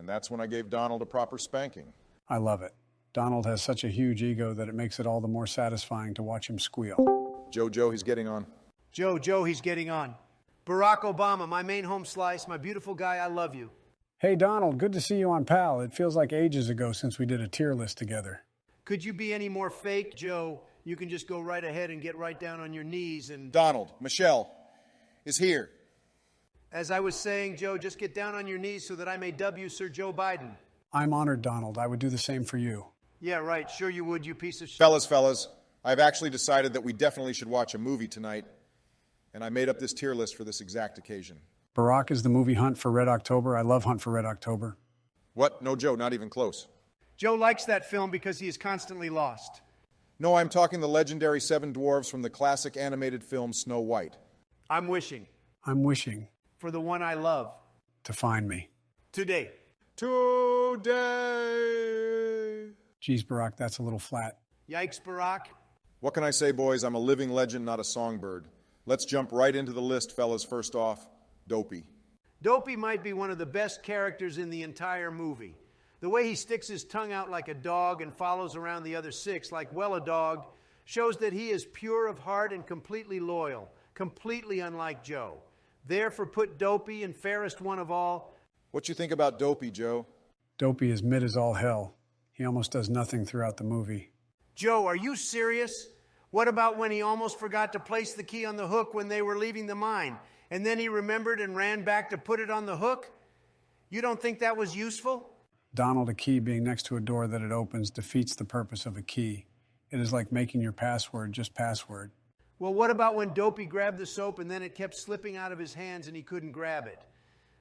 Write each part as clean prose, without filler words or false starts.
that's when I gave Donald a proper spanking. I love it. Donald has such a huge ego that it makes it all the more satisfying to watch him squeal. Joe, he's getting on. Joe, he's getting on. Barack Obama, my main home slice, my beautiful guy, I love you. Hey, Donald, good to see you on Pal. It feels like ages ago since we did a tier list together. Could you be any more fake, Joe? You can just go right ahead and get right down on your knees and... Donald, Michelle is here. As I was saying, Joe, just get down on your knees so that I may dub you Sir Joe Biden. I'm honored, Donald. I would do the same for you. Yeah, right. Sure you would, you piece of shit. Fellas, I've actually decided that we definitely should watch a movie tonight, and I made up this tier list for this exact occasion. Barack is the movie Hunt for Red October. I love Hunt for Red October. What? No, Joe, not even close. Joe likes that film because he is constantly lost. No, I'm talking the legendary 7 Dwarves from the classic animated film Snow White. I'm wishing. For the one I love. To find me. Today. Geez, Barack, that's a little flat. Yikes, Barack. What can I say, boys? I'm a living legend, not a songbird. Let's jump right into the list, fellas. First off, Dopey. Dopey might be one of the best characters in the entire movie. The way he sticks his tongue out like a dog and follows around the other 6 like a dog shows that he is pure of heart and completely loyal, completely unlike Joe. Therefore, put Dopey in fairest one of all. What you think about Dopey, Joe? Dopey is mid as all hell. He almost does nothing throughout the movie. Joe, are you serious? What about when he almost forgot to place the key on the hook when they were leaving the mine, and then he remembered and ran back to put it on the hook? You don't think that was useful? Donald, a key being next to a door that it opens defeats the purpose of a key. It is like making your password just password. Well, what about when Dopey grabbed the soap and then it kept slipping out of his hands and he couldn't grab it?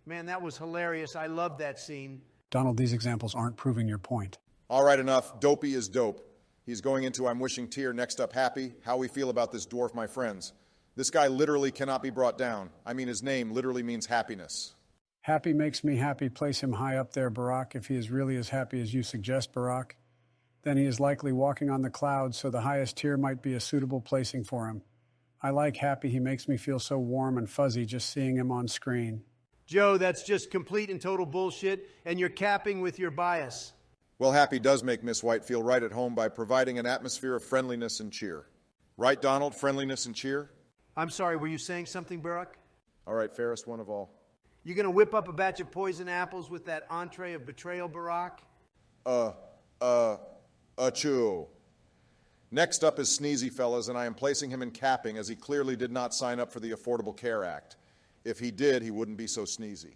Man, that was hilarious. I loved that scene. Donald, these examples aren't proving your point. All right, enough. Dopey is dope. He's going into I'm wishing tier. Next up, Happy. How we feel about this dwarf, my friends. This guy literally cannot be brought down. I mean, his name literally means happiness. Happy makes me happy. Place him high up there, Barack. If he is really as happy as you suggest, Barack, then he is likely walking on the clouds, so the highest tier might be a suitable placing for him. I like Happy. He makes me feel so warm and fuzzy just seeing him on screen. Joe, that's just complete and total bullshit, and you're capping with your bias. Well, Happy does make Miss White feel right at home by providing an atmosphere of friendliness and cheer. Right, Donald? Friendliness and cheer? I'm sorry, were you saying something, Barack? All right, fairest one of all. You gonna whip up a batch of poison apples with that entree of betrayal, Barack? Achoo. Next up is Sneezy, fellas, and I am placing him in capping as he clearly did not sign up for the Affordable Care Act. If he did, he wouldn't be so sneezy.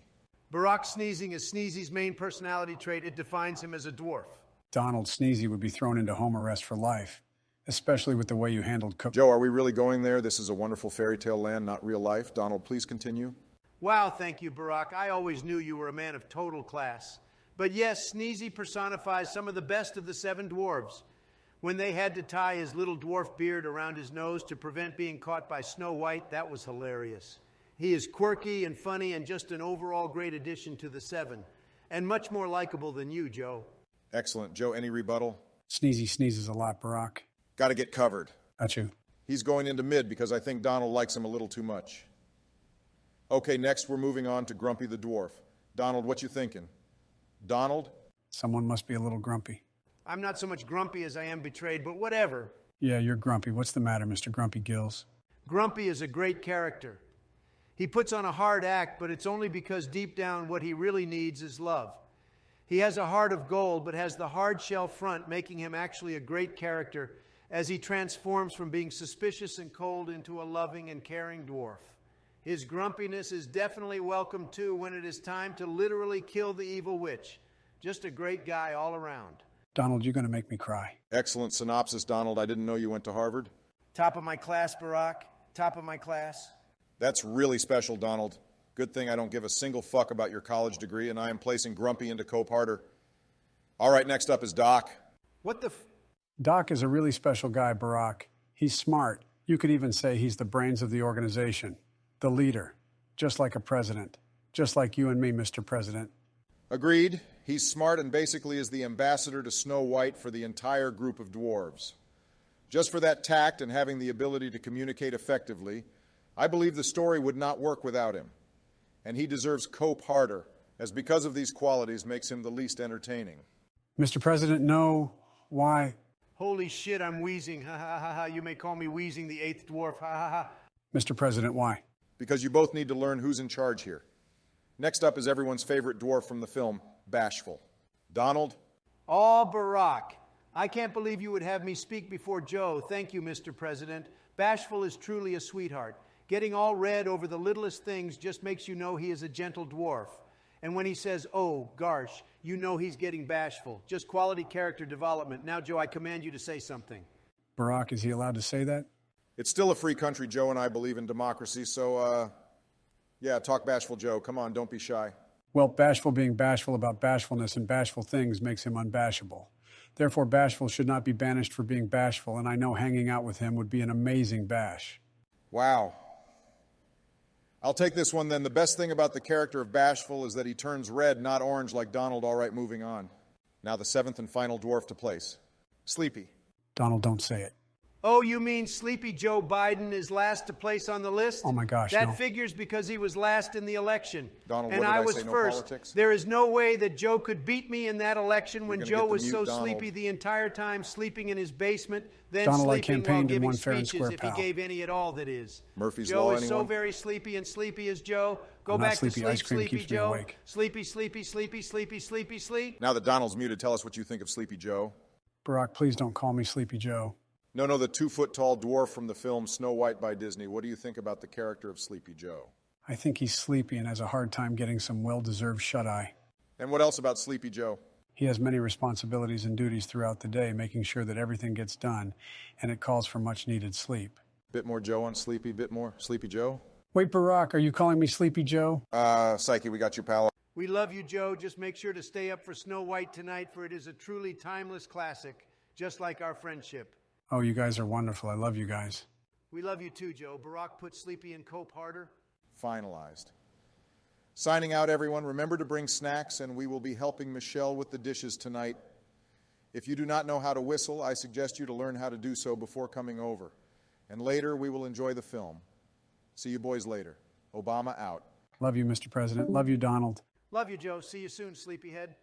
Barack sneezing is Sneezy's main personality trait. It defines him as a dwarf. Donald, Sneezy would be thrown into home arrest for life, especially with the way you handled Cook. Joe, are we really going there? This is a wonderful fairy tale land, not real life. Donald, please continue. Wow, thank you, Barack. I always knew you were a man of total class. But yes, Sneezy personifies some of the best of the 7 dwarves. When they had to tie his little dwarf beard around his nose to prevent being caught by Snow White, that was hilarious. He is quirky and funny and just an overall great addition to the 7. And much more likable than you, Joe. Excellent. Joe, any rebuttal? Sneezy sneezes a lot, Barack. Got to get covered. Got you. He's going into mid because I think Donald likes him a little too much. Okay, next we're moving on to Grumpy the Dwarf. Donald, what you thinking? Donald? Someone must be a little grumpy. I'm not so much grumpy as I am betrayed, but whatever. Yeah, you're grumpy. What's the matter, Mr. Grumpy Gills? Grumpy is a great character. He puts on a hard act, but it's only because deep down what he really needs is love. He has a heart of gold, but has the hard shell front, making him actually a great character as he transforms from being suspicious and cold into a loving and caring dwarf. His grumpiness is definitely welcome too when it is time to literally kill the evil witch. Just a great guy all around. Donald, you're going to make me cry. Excellent synopsis, Donald. I didn't know you went to Harvard. Top of my class, Barack. Top of my class. That's really special, Donald. Good thing I don't give a single fuck about your college degree, and I am placing Grumpy into Cope Harder. All right, next up is Doc. What the Doc is a really special guy, Barack. He's smart. You could even say he's the brains of the organization. The leader. Just like a president. Just like you and me, Mr. President. Agreed. He's smart and basically is the ambassador to Snow White for the entire group of dwarves. Just for that tact and having the ability to communicate effectively, I believe the story would not work without him. And he deserves Cope Harder as because of these qualities makes him the least entertaining. Mr. President, no. Why? Holy shit, I'm wheezing. Ha ha ha ha. You may call me Wheezing the Eighth Dwarf. Ha ha ha. Mr. President, why? Because you both need to learn who's in charge here. Next up is everyone's favorite dwarf from the film, Bashful. Donald? Oh, Barack. I can't believe you would have me speak before Joe. Thank you, Mr. President. Bashful is truly a sweetheart. Getting all red over the littlest things just makes you know he is a gentle dwarf. And when he says, oh, gosh, you know he's getting bashful. Just quality character development. Now, Joe, I command you to say something. Barack, is he allowed to say that? It's still a free country, Joe, and I believe in democracy, so, yeah, talk Bashful Joe. Come on, don't be shy. Well, Bashful being bashful about bashfulness and bashful things makes him unbashable. Therefore, Bashful should not be banished for being bashful, and I know hanging out with him would be an amazing bash. Wow. I'll take this one then. The best thing about the character of Bashful is that he turns red, not orange like Donald. All right, moving on. Now the seventh and final dwarf to place. Sleepy. Donald, don't say it. Oh, you mean Sleepy Joe Biden is last to place on the list? Oh, my gosh, That no. figures because he was last in the election. Donald, and what did I was say, no first. politics? There is no way that Joe could beat me in that election when gonna Joe get the was mute so Donald. sleepy the entire time, sleeping in his basement, then Donald, I sleeping while campaigned in giving one fair and speeches square, if he pal. gave any at all, that is. Murphy's Joe Law, is so anyone? very sleepy and sleepy as Joe. Go I'm not back sleepy. to sleep, Ice cream Sleepy keeps me Joe. awake. Sleepy, sleepy, sleepy, sleepy, sleepy, sleep. Now that Donald's muted, tell us what you think of Sleepy Joe. Barack, please don't call me Sleepy Joe. No, the 2-foot-tall dwarf from the film Snow White by Disney. What do you think about the character of Sleepy Joe? I think he's sleepy and has a hard time getting some well-deserved shut-eye. And what else about Sleepy Joe? He has many responsibilities and duties throughout the day, making sure that everything gets done, and it calls for much-needed sleep. Bit more Joe on Sleepy, bit more Sleepy Joe? Wait, Barack, are you calling me Sleepy Joe? Psyche, we got you, pal. We love you, Joe. Just make sure to stay up for Snow White tonight, for it is a truly timeless classic, just like our friendship. Oh, you guys are wonderful. I love you guys. We love you too, Joe. Barack put Sleepy and Cope harder. Finalized. Signing out, everyone. Remember to bring snacks, and we will be helping Michelle with the dishes tonight. If you do not know how to whistle, I suggest you to learn how to do so before coming over. And later, we will enjoy the film. See you boys later. Obama out. Love you, Mr. President. Love you, Donald. Love you, Joe. See you soon, sleepyhead.